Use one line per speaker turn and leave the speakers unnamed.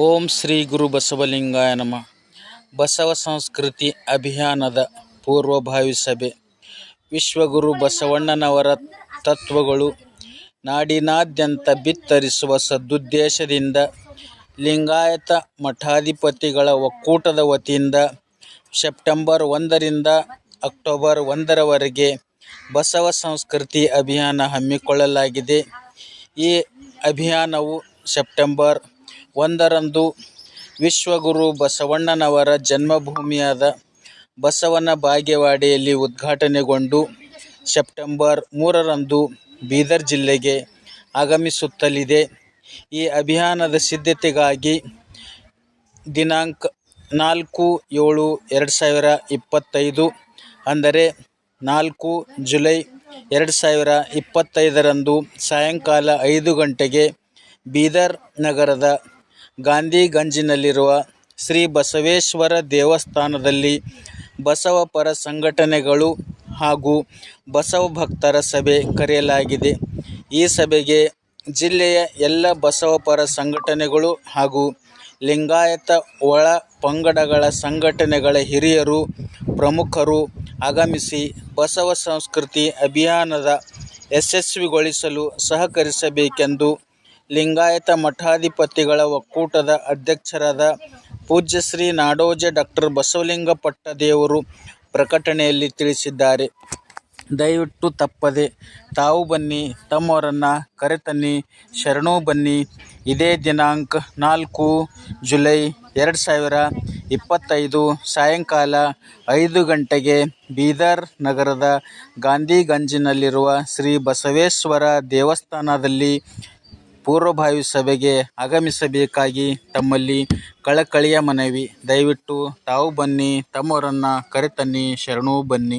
ಓಂ ಶ್ರೀ ಗುರು ಬಸವಲಿಂಗಾಯ ನಮಃ. ಬಸವ ಸಂಸ್ಕೃತಿ ಅಭಿಯಾನದ ಪೂರ್ವಭಾವಿ ಸಭೆ. ವಿಶ್ವಗುರು ಬಸವಣ್ಣನವರ ತತ್ವಗಳು ನಾಡಿನಾದ್ಯಂತ ಬಿತ್ತರಿಸುವ ಸದುದ್ದೇಶದಿಂದ ಲಿಂಗಾಯತ ಮಠಾಧಿಪತಿಗಳ ಒಕ್ಕೂಟದ ವತಿಯಿಂದ ಸೆಪ್ಟೆಂಬರ್ 1ರಿಂದ ಅಕ್ಟೋಬರ್ 1ರವರೆಗೆ ಬಸವ ಸಂಸ್ಕೃತಿ ಅಭಿಯಾನ ಹಮ್ಮಿಕೊಳ್ಳಲಾಗಿದೆ. ಈ ಅಭಿಯಾನವು ಸೆಪ್ಟೆಂಬರ್ 1ರಂದು ವಿಶ್ವಗುರು ಬಸವಣ್ಣನವರ ಜನ್ಮಭೂಮಿಯಾದ ಬಸವನ ಬಾಗೇವಾಡಿಯಲ್ಲಿ ಉದ್ಘಾಟನೆಗೊಂಡು ಸೆಪ್ಟೆಂಬರ್ 3ರಂದು ಬೀದರ್ ಜಿಲ್ಲೆಗೆ ಆಗಮಿಸುತ್ತಲಿದೆ. ಈ ಅಭಿಯಾನದ ಸಿದ್ಧತೆಗಾಗಿ ದಿನಾಂಕ 4/7/2025 ಅಂದರೆ 4 ಜುಲೈ 2025ರಂದು ಸಾಯಂಕಾಲ 5 ಗಂಟೆಗೆ ಬೀದರ್ ನಗರದ ಗಾಂಧಿಗಂಜಿನಲ್ಲಿರುವ ಶ್ರೀ ಬಸವೇಶ್ವರ ದೇವಸ್ಥಾನದಲ್ಲಿ ಬಸವ ಪರ ಸಂಘಟನೆಗಳು ಹಾಗೂ ಬಸವ ಭಕ್ತರ ಸಭೆ ಕರೆಯಲಾಗಿದೆ. ಈ ಸಭೆಗೆ ಜಿಲ್ಲೆಯ ಎಲ್ಲ ಬಸವ ಪರ ಸಂಘಟನೆಗಳು ಹಾಗೂ ಲಿಂಗಾಯತ ಒಳ ಪಂಗಡಗಳ ಸಂಘಟನೆಗಳ ಹಿರಿಯರು ಪ್ರಮುಖರು ಆಗಮಿಸಿ ಬಸವ ಸಂಸ್ಕೃತಿ ಅಭಿಯಾನದ ಯಶಸ್ವಿಗೊಳಿಸಲು ಸಹಕರಿಸಬೇಕೆಂದು ಲಿಂಗಾಯತ ಮಠಾಧಿಪತಿಗಳ ಒಕ್ಕೂಟದ ಅಧ್ಯಕ್ಷರಾದ ಪೂಜ್ಯ ಶ್ರೀ ನಾಡೋಜ ಡಾಕ್ಟರ್ ಬಸವಲಿಂಗ ಪಟ್ಟದೇವರು ಪ್ರಕಟಣೆಯಲ್ಲಿ ತಿಳಿಸಿದ್ದಾರೆ. ದಯವಿಟ್ಟು ತಪ್ಪದೆ ತಾವು ಬನ್ನಿ, ತಮ್ಮವರನ್ನು ಕರೆತನ್ನಿ, ಶರಣೂ ಬನ್ನಿ. ಇದೇ ದಿನಾಂಕ 4 ಜುಲೈ 2025 ಸಾಯಂಕಾಲ 5 ಗಂಟೆಗೆ ಬೀದರ್ ನಗರದ ಗಾಂಧಿಗಂಜಿನಲ್ಲಿರುವ ಶ್ರೀ ಬಸವೇಶ್ವರ ದೇವಸ್ಥಾನದಲ್ಲಿ ಪೂರ್ವಭಾವಿ ಸಭೆಗೆ ಆಗಮಿಸಬೇಕಾಗಿ ತಮ್ಮಲ್ಲಿ ಕಳಕಳಿಯ ಮನವಿ. ದಯವಿಟ್ಟು ತಾವು ಬನ್ನಿ, ತಮ್ಮವರನ್ನು ಕರೆತನ್ನಿ, ಶರಣೂ ಬನ್ನಿ.